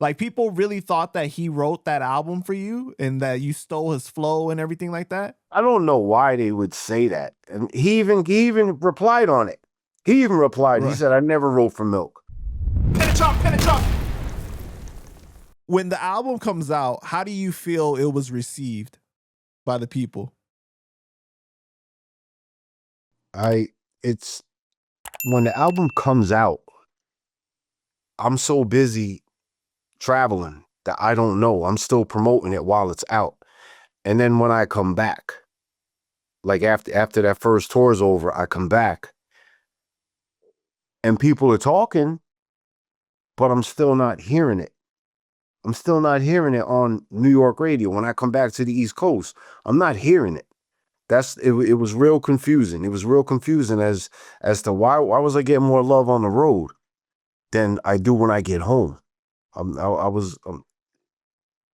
Like, people really thought that he wrote that album for you and that you stole his flow and everything like that? I don't know why they would say that. And he even replied on it. He even replied. He Right. said, "I never wrote for Milk." Pin it up. When the album comes out, how do you feel it was received by the people? It's when the album comes out, I'm so busy traveling that I don't know. I'm still promoting it while it's out. And then when I come back, like after that first tour is over, I come back and people are talking, but I'm still not hearing it. I'm still not hearing it on New York radio. When I come back to the East Coast, I'm not hearing it. It was real confusing. It was real confusing as to why was I getting more love on the road than I do when I get home.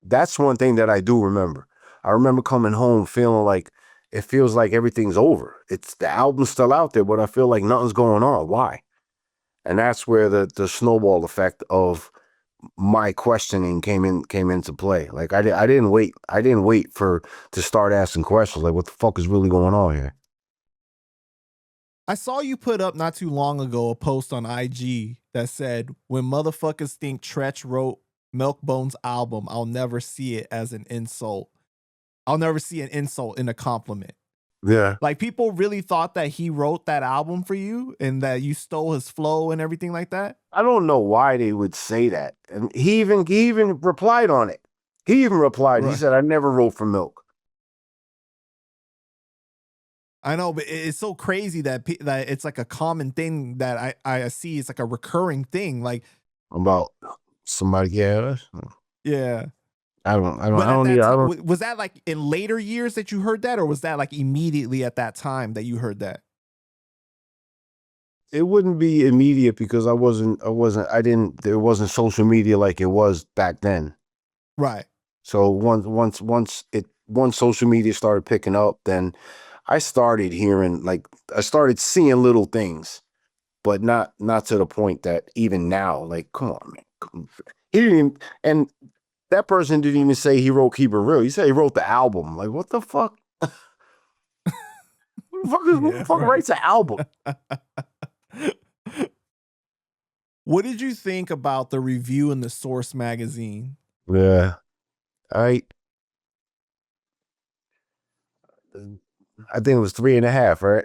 That's one thing that I do remember. I remember coming home feeling like it feels like everything's over. It's the album's still out there, but I feel like nothing's going on. Why? And that's where the snowball effect of my questioning came into play. Like I didn't wait to start asking questions like what the fuck is really going on here. I saw you put up not too long ago a post on IG that said, "When motherfuckers think Treach wrote Miilkbone's album, I'll never see it as an insult. I'll never see an insult in a compliment." Yeah. Like, people really thought that he wrote that album for you and that you stole his flow and everything like that? I don't know why they would say that. And he even replied on it. He even replied. Right. He said, "I never wrote for Milk." I know, but it's so crazy that that it's like a common thing that I see. It's like a recurring thing. Like, About somebody, yeah. yeah. I don't. Was that like in later years that you heard that, or was that like immediately at that time that you heard that? It wouldn't be immediate because there wasn't social media like it was back then. Right. So once social media started picking up, then I started hearing, like, I started seeing little things, but not to the point that even now, like, come on, man. He didn't even, and that person didn't even say he wrote Keep It Real. He said he wrote the album. Like, what the fuck? Who the fuck writes an album? What did you think about the review in the Source magazine? Yeah. I think it was 3.5, right?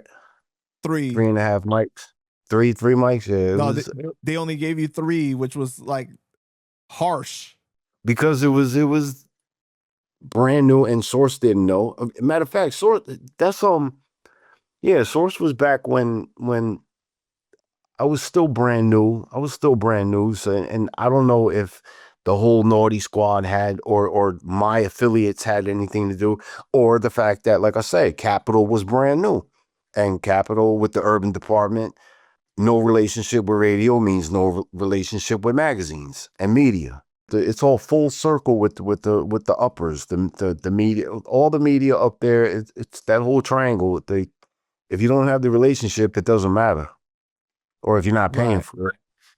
3. 3.5 mics. Three mics, yeah. No, they only gave you 3, which was like harsh. Because it was brand new and Source didn't know. Matter of fact, Source, that's Source was back when I was still brand new. So, and I don't know if the whole Naughty Squad had or my affiliates had anything to do, or the fact that, like I said, Capital was brand new. And Capital with the urban department, no relationship with radio means no relationship with magazines and media. It's all full circle with the uppers, the media, all the media up there. It's that whole triangle. If you don't have the relationship, it doesn't matter. Or if you're not paying for it.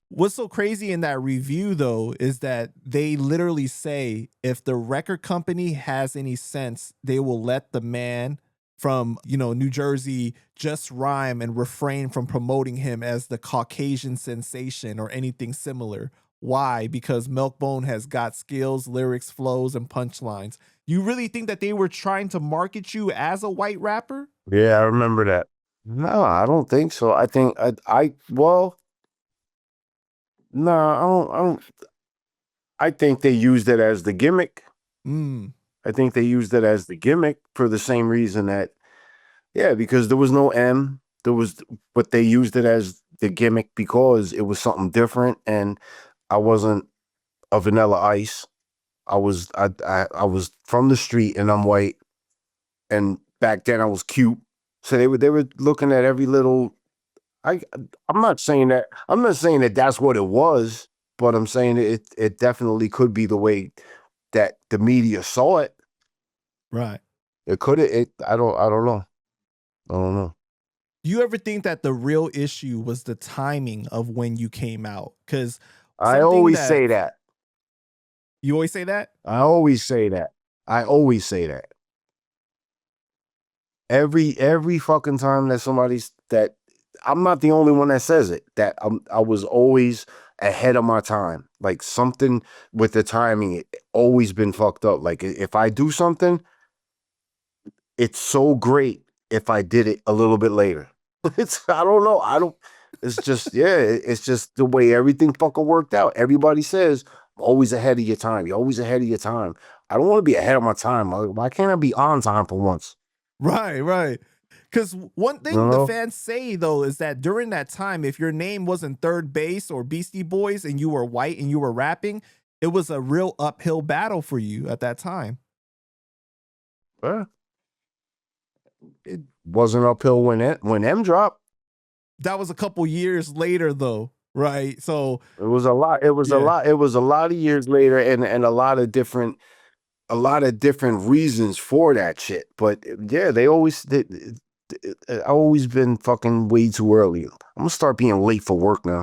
What's so crazy in that review, though, is that they literally say if the record company has any sense, they will let the man from, New Jersey just rhyme and refrain from promoting him as the Caucasian sensation or anything similar. Why? Because Miilkbone has got skills, lyrics, flows, and punchlines. You really think that they were trying to market you as a white rapper? Yeah, I remember that. No, I don't think so. I think no, I don't. I think they used it as the gimmick. I think they used it as the gimmick for the same reason that, because there was no M. But they used it as the gimmick because it was something different, and I wasn't a Vanilla Ice. I was from the street, and I'm white, and back then I was cute. So they were looking at every little. I'm not saying that that's what it was, but I'm saying it definitely could be the way that the media saw it. Right. It could. I don't know. Do you ever think that the real issue was the timing of when you came out? Because I always say that. You always say that? I always say that. I always say that. Every fucking time that somebody's that I'm not the only one that says it. That I was always ahead of my time. Like something with the timing, it always been fucked up. Like if I do something, it's so great if I did it a little bit later. I don't know. It's just it's just the way everything fucking worked out. Everybody says always ahead of your time. You're always ahead of your time. I don't want to be ahead of my time. Why can't I be on time for once? Right. Because one thing You the know? fans say though is that during that time, if your name wasn't Third Base or Beastie Boys and you were white and you were rapping, it was a real uphill battle for you at that time. It wasn't uphill when M dropped. That was a couple years later though, right? So It was a lot. It was a Yeah. lot. It was a lot of years later, and a lot of different reasons for that shit. But yeah, I always been fucking way too early. I'm gonna start being late for work now.